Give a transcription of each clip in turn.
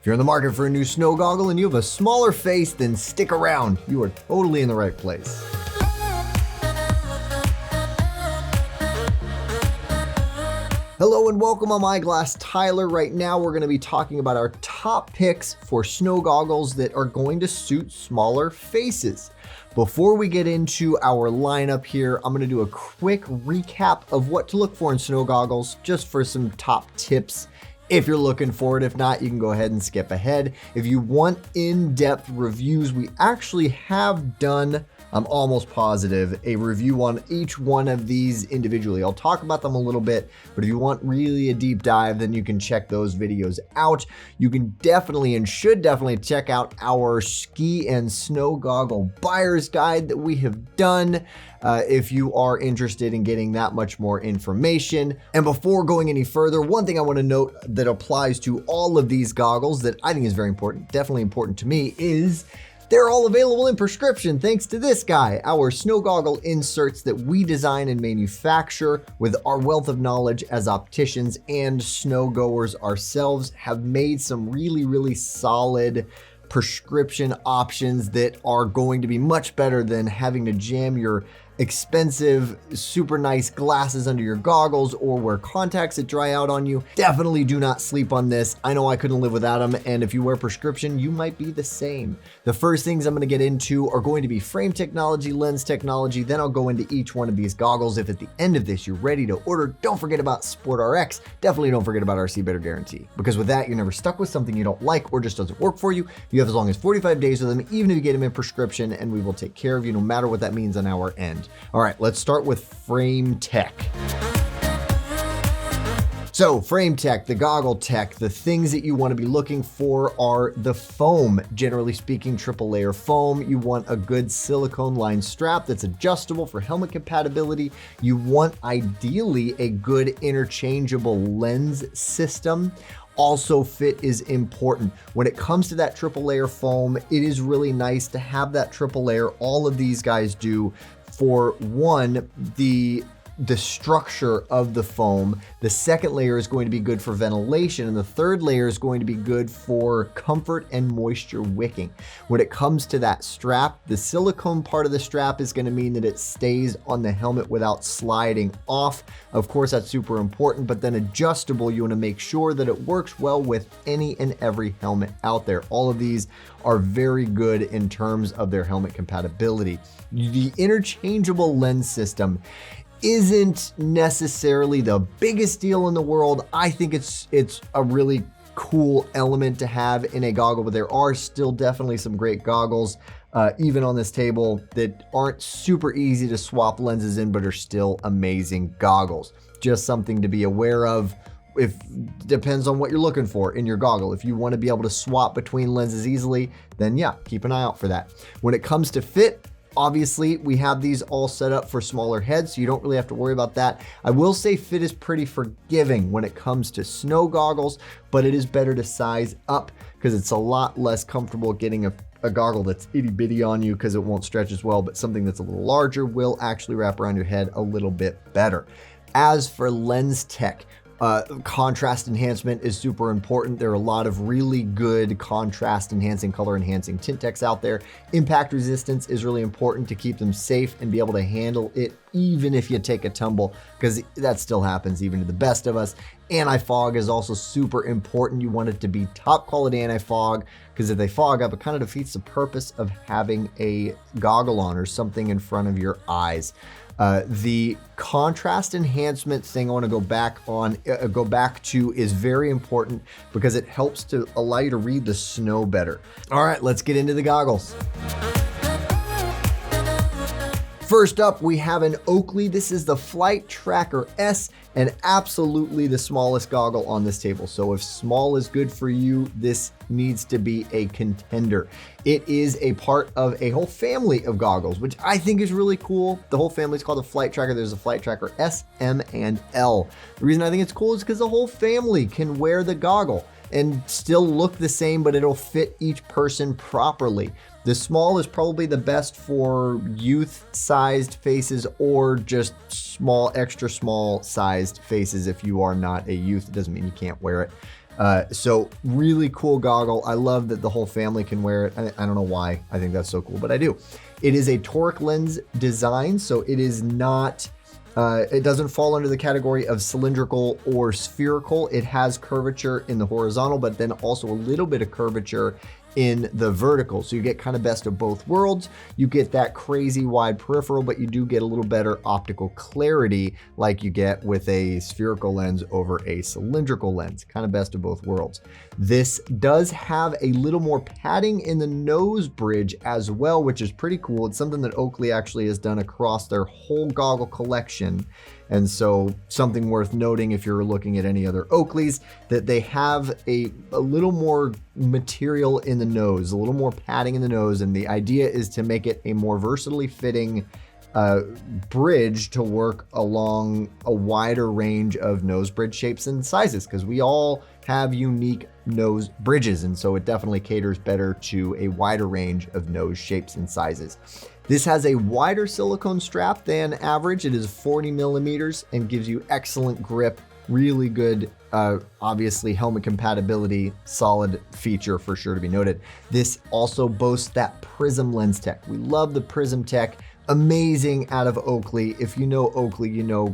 If you're in the market for a new snow goggle and you have a smaller face, then stick around. You are totally in the right place. Hello and welcome. I'm Eyeglass Tyler. Right now we're going to be talking about our top picks for snow goggles that are going to suit smaller faces. Before we get into our lineup here, I'm going to do a quick recap of what to look for in snow goggles, just for some top tips if you're looking for it. If not, you can go ahead and skip ahead. If you want in-depth reviews, we actually have done, I'm almost positive, a review on each one of these individually. I'll talk about them a little bit, but if you want really a deep dive, then you can check those videos out. You can definitely and should definitely check out our ski and snow goggle buyer's guide that we have done if you are interested in getting that much more information. And before going any further, one thing I want to note that applies to all of these goggles that I think is very important, definitely important to me, is they're all available in prescription thanks to this guy. Our snow goggle inserts that we design and manufacture with our wealth of knowledge as opticians and snow goers ourselves have made some really solid prescription options that are going to be much better than having to jam your expensive, super nice glasses under your goggles or wear contacts that dry out on you. Definitely do not sleep on this. I know I couldn't live without them, and if you wear prescription, you might be the same. The first things I'm going to get into are going to be frame technology, lens technology, then I'll go into each one of these goggles. If at the end of this you're ready to order, don't forget about SportRx. Definitely don't forget about our See Better guarantee, because with that, you're never stuck with something you don't like or just doesn't work for you. You have as long as 45 days with them, even if you get them in prescription, and we will take care of you no matter what that means on our end. All right, let's start with frame tech. So frame tech, the goggle tech, the things that you want to be looking for are the foam. Generally speaking, triple layer foam. You want a good silicone lined strap that's adjustable for helmet compatibility. You want ideally a good interchangeable lens system. Also, fit is important. When it comes to that triple layer foam, it is really nice to have that triple layer. All of these guys do. For one, the structure of the foam. The second layer is going to be good for ventilation, and the third layer is going to be good for comfort and moisture wicking. When it comes to that strap, the silicone part of the strap is going to mean that it stays on the helmet without sliding off. Of course, that's super important, but then adjustable, you want to make sure that it works well with any and every helmet out there. All of these are very good in terms of their helmet compatibility. The interchangeable lens system isn't necessarily the biggest deal in the world. I think it's a really cool element to have in a goggle, but there are still definitely some great goggles, even on this table, that aren't super easy to swap lenses in, but are still amazing goggles. Just something to be aware of. If depends on what you're looking for in your goggle. If you want to be able to swap between lenses easily, then yeah, keep an eye out for that. When it comes to fit, obviously, we have these all set up for smaller heads, so you don't really have to worry about that. I will say fit is pretty forgiving when it comes to snow goggles, but it is better to size up because it's a lot less comfortable getting a goggle that's itty bitty on you because it won't stretch as well, but something that's a little larger will actually wrap around your head a little bit better. As for lens tech, contrast enhancement is super important. There are a lot of really good contrast enhancing, color enhancing tint techs out there. Impact resistance is really important to keep them safe and be able to handle it even if you take a tumble, because that still happens even to the best of us. Anti-fog is also super important. You want it to be top quality anti-fog, because if they fog up, it kind of defeats the purpose of having a goggle on or something in front of your eyes. The contrast enhancement thing I want to go back to is very important because it helps to allow you to read the snow better. All right, let's get into the goggles. First up, we have an Oakley. This is the Flight Tracker S, and absolutely the smallest goggle on this table. So if small is good for you, this needs to be a contender. It is a part of a whole family of goggles, which I think is really cool. The whole family is called the Flight Tracker. There's a Flight Tracker S, M, and L. The reason I think it's cool is because the whole family can wear the goggle and still look the same, but it'll fit each person properly. The small is probably the best for youth-sized faces or just small, extra small-sized faces. If you are not a youth, it doesn't mean you can't wear it. So really cool goggle. I love that the whole family can wear it. I don't know why I think that's so cool, but I do. It is a toric lens design, so it is not, it doesn't fall under the category of cylindrical or spherical. It has curvature in the horizontal, but then also a little bit of curvature in the vertical. So you get kind of best of both worlds. You get that crazy wide peripheral, but you do get a little better optical clarity like you get with a spherical lens over a cylindrical lens, kind of best of both worlds. This does have a little more padding in the nose bridge as well, which is pretty cool. It's something that Oakley actually has done across their whole goggle collection. And so something worth noting if you're looking at any other Oakleys, that they have a little more material in the nose, a little more padding in the nose. And the idea is to make it a more versatilely fitting bridge to work along a wider range of nose bridge shapes and sizes, because we all have unique nose bridges. And so it definitely caters better to a wider range of nose shapes and sizes. This has a wider silicone strap than average. It is 40 millimeters and gives you excellent grip, really good, obviously helmet compatibility, solid feature for sure to be noted. This also boasts that prism lens tech. We love the prism tech, amazing out of Oakley. If you know Oakley, you know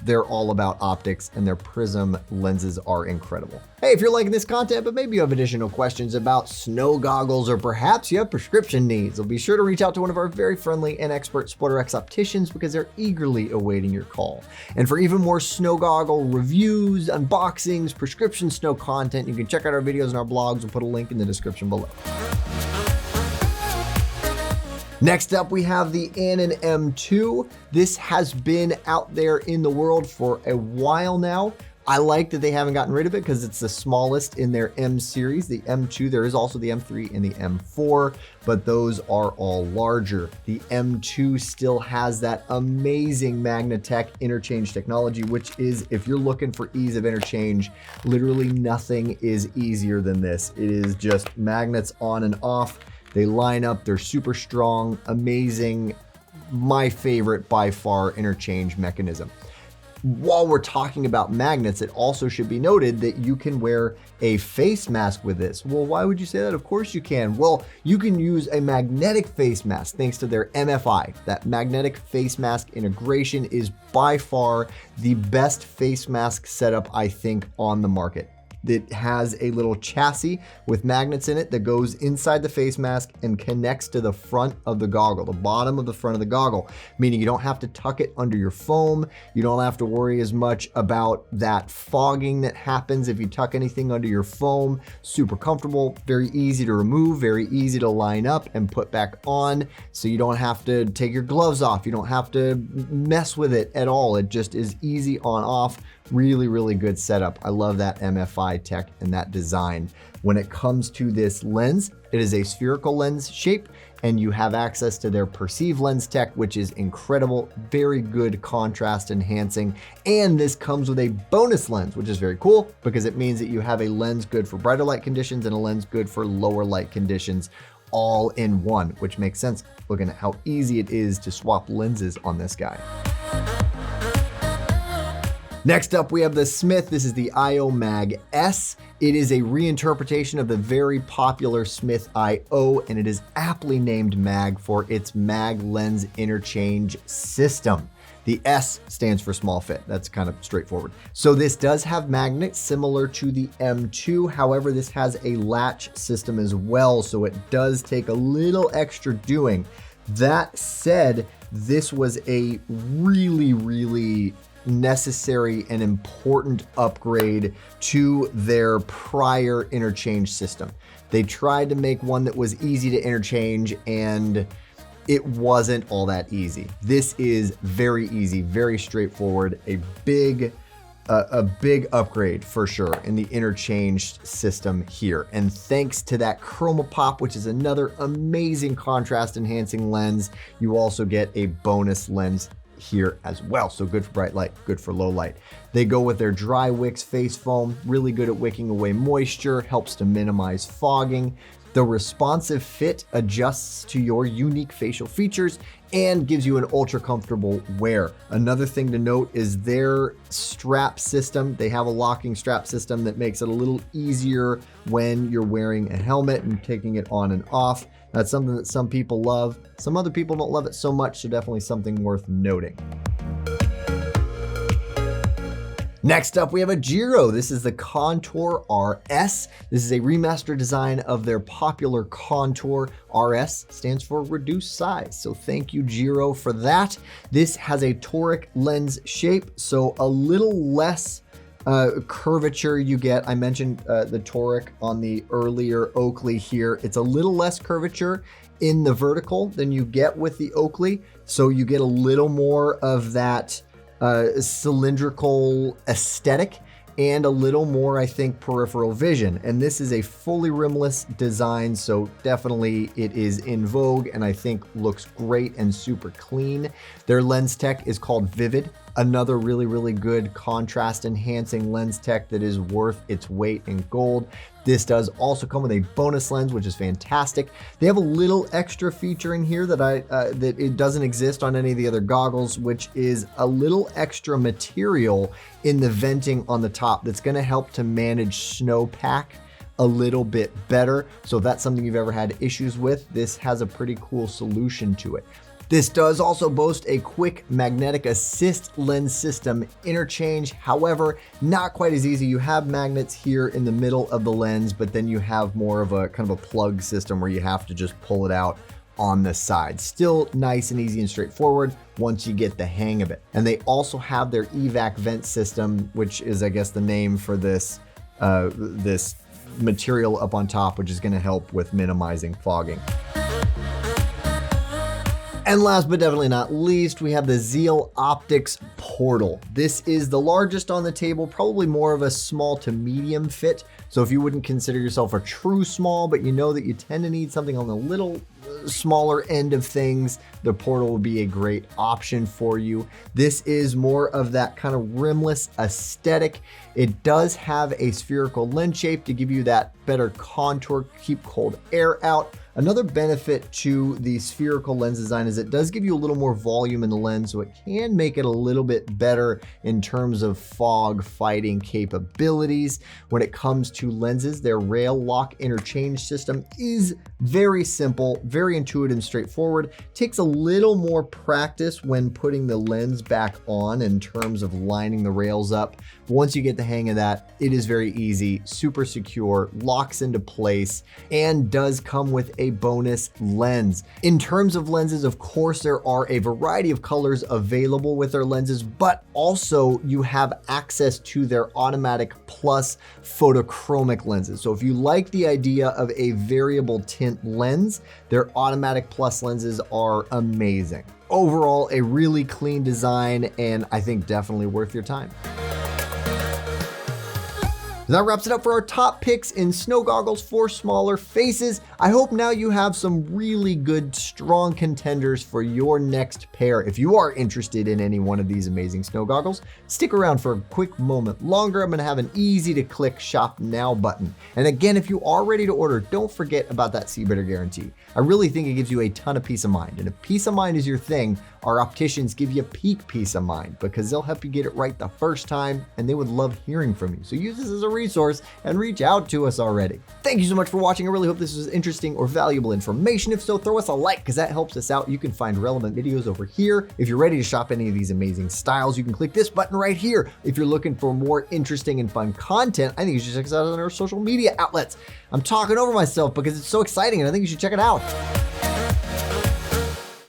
they're all about optics, and their prism lenses are incredible. Hey, if you're liking this content, but maybe you have additional questions about snow goggles, or perhaps you have prescription needs, well, be sure to reach out to one of our very friendly and expert SportRx opticians, because they're eagerly awaiting your call. And for even more snow goggle reviews, unboxings, prescription snow content, you can check out our videos and our blogs. We'll put a link in the description below. Next up, we have the Anon M2. This has been out there in the world for a while now. I like that they haven't gotten rid of it because it's the smallest in their M series, the M2. There is also the M3 and the M4, but those are all larger. The M2 still has that amazing Magnatech interchange technology, which is, if you're looking for ease of interchange, literally nothing is easier than this. It is just magnets on and off. They line up, they're super strong, amazing, my favorite by far interchange mechanism. While we're talking about magnets, it also should be noted that you can wear a face mask with this. Well, why would you say that? Of course you can. Well, you can use a magnetic face mask thanks to their MFI. That magnetic face mask integration is by far the best face mask setup, I think, on the market. It has a little chassis with magnets in it that goes inside the face mask and connects to the front of the goggle, the bottom of the front of the goggle, meaning you don't have to tuck it under your foam. You don't have to worry as much about that fogging that happens if you tuck anything under your foam. Super comfortable, very easy to remove, very easy to line up and put back on. So you don't have to take your gloves off. You don't have to mess with it at all. It just is easy on off. Really, really good setup. I love that MFI tech and that design. When it comes to this lens, it is a spherical lens shape, and you have access to their perceive lens tech, which is incredible, very good contrast enhancing. And this comes with a bonus lens, which is very cool because it means that you have a lens good for brighter light conditions and a lens good for lower light conditions, all in one, which makes sense looking at how easy it is to swap lenses on this guy. Next up, we have the Smith. This is the IO Mag S. It is a reinterpretation of the very popular Smith IO, and it is aptly named Mag for its Mag lens interchange system. The S stands for small fit. That's kind of straightforward. So this does have magnets similar to the M2. However, this has a latch system as well, so it does take a little extra doing. That said, this was a really necessary and important upgrade to their prior interchange system. They tried to make one that was easy to interchange, and it wasn't all that easy. This is very easy, very straightforward, a big upgrade for sure in the interchange system here. And thanks to that Chroma Pop, which is another amazing contrast enhancing lens, you also get a bonus lens here as well. So good for bright light, good for low light. They go with their dry wicks face foam, really good at wicking away moisture, helps to minimize fogging. The responsive fit adjusts to your unique facial features and gives you an ultra comfortable wear. Another thing to note is their strap system. They have a locking strap system that makes it a little easier when you're wearing a helmet and taking it on and off. That's something that some people love. Some other people don't love it so much, so definitely something worth noting. Next up, we have a Giro. This is the Contour RS. This is a remastered design of their popular Contour. RS stands for reduced size. So thank you, Giro, for that. This has a toric lens shape, so a little less curvature you get. I mentioned the toric on the earlier Oakley here. It's a little less curvature in the vertical than you get with the Oakley. So you get a little more of that cylindrical aesthetic and a little more, I think, peripheral vision. And this is a fully rimless design, so definitely it is in vogue and I think looks great and super clean. Their lens tech is called Vivid, another really, really good contrast enhancing lens tech that is worth its weight in gold. This does also come with a bonus lens, which is fantastic. They have a little extra feature in here that that it doesn't exist on any of the other goggles, which is a little extra material in the venting on the top that's going to help to manage snowpack a little bit better. So if that's something you've ever had issues with, this has a pretty cool solution to it. This does also boast a quick magnetic assist lens system interchange. However, not quite as easy. You have magnets here in the middle of the lens, but then you have more of a kind of a plug system where you have to just pull it out on the side. Still nice and easy and straightforward once you get the hang of it. And they also have their evac vent system, which is, I guess, the name for this, this material up on top, which is going to help with minimizing fogging. And last but definitely not least, we have the Zeal Optics Portal. This is the largest on the table, probably more of a small to medium fit. So if you wouldn't consider yourself a true small, but you know that you tend to need something on the little smaller end of things, the Portal will be a great option for you. This is more of that kind of rimless aesthetic. It does have a spherical lens shape to give you that better contour, keep cold air out. Another benefit to the spherical lens design is it does give you a little more volume in the lens, so it can make it a little bit better in terms of fog fighting capabilities. When it comes to lenses, their rail lock interchange system is very simple, very intuitive and straightforward. Takes a little more practice when putting the lens back on in terms of lining the rails up. But once you get the hang of that, it is very easy, super secure, locks into place, and does come with a bonus lens. In terms of lenses, of course, there are a variety of colors available with their lenses, but also you have access to their automatic plus photochromic lenses. So if you like the idea of a variable tint lens, their automatic plus lenses are amazing. Overall, a really clean design, and I think definitely worth your time. That wraps it up for our top picks in snow goggles for smaller faces. I hope now you have some really good, strong contenders for your next pair. If you are interested in any one of these amazing snow goggles, stick around for a quick moment longer. I'm going to have an easy to click shop now button. And again, if you are ready to order, don't forget about that See Better guarantee. I really think it gives you a ton of peace of mind. And if peace of mind is your thing, our opticians give you peak peace of mind because they'll help you get it right the first time, and they would love hearing from you. So use this as a resource and reach out to us already. Thank you so much for watching. I really hope this was interesting or valuable information. If so, throw us a like because that helps us out. You can find relevant videos over here. If you're ready to shop any of these amazing styles, you can click this button right here. If you're looking for more interesting and fun content, I think you should check us out on our social media outlets. I'm talking over myself because it's so exciting and I think you should check it out.